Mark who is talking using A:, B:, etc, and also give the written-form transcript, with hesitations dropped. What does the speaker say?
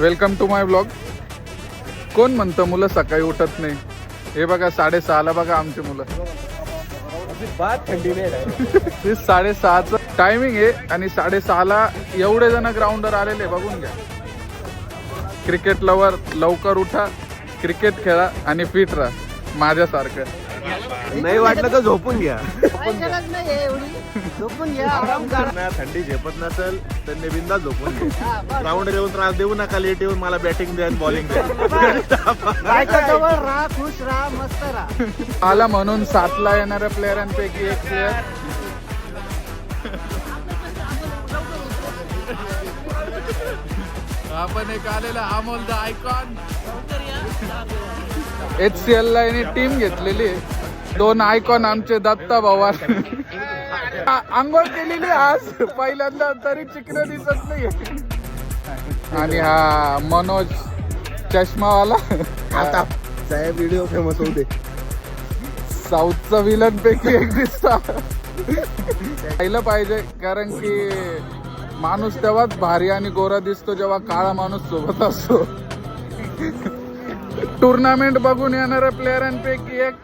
A: Welcome to my blog. कोण म्हणतं मुलं सकाळी उठत नाही? हे बघा 6:30ला बघा आमची मुलं.
B: थंडी नाही.
A: 6:30चं टायमिंग आहे आणि 6:30ला एवढे जण ग्राउंडवर आलेले बघून घ्या. क्रिकेट लवर लवकर उठा, क्रिकेट खेळा आणि फिट राहा माझ्यासारखं.
B: नाही वाटलं तर झोपून घ्या.
C: झोपून घ्या, आराम करा.
B: थंडी झेपत नसेल तर बिंदा झोपून घ्या. ग्राउंड येऊन त्रास देऊ नका. लेट येऊन मला बॅटिंग द्या, बॉलिंग द्या.
C: बायकोजवळ राहा, खुश राहा, मस्त राहा.
A: आला म्हणून 7ला येणाऱ्या प्लेयरांपैकी एक प्लेयर आपण एक आलेला अमोल द आयकॉन. HCL ला याने टीम घेतलेली. 2 आयकॉन आमचे दत्ता भवान. आंघोळ केलेली आज पहिल्यांदा, तरी चिकन दिसत नाही. आणि हा मनोज चष्मावाला.
B: आता साहेब व्हिडिओ फेमस होऊ दे.
A: साऊथचा विलन पैकी एक दिसता. पाहिलं पाहिजे, कारण की माणूस तेव्हाच भारी आणि गोरा दिसतो जेव्हा काळा माणूस सोबत असतो. टुर्नामेंट बघून येणाऱ्या प्लेयरांपैकी एक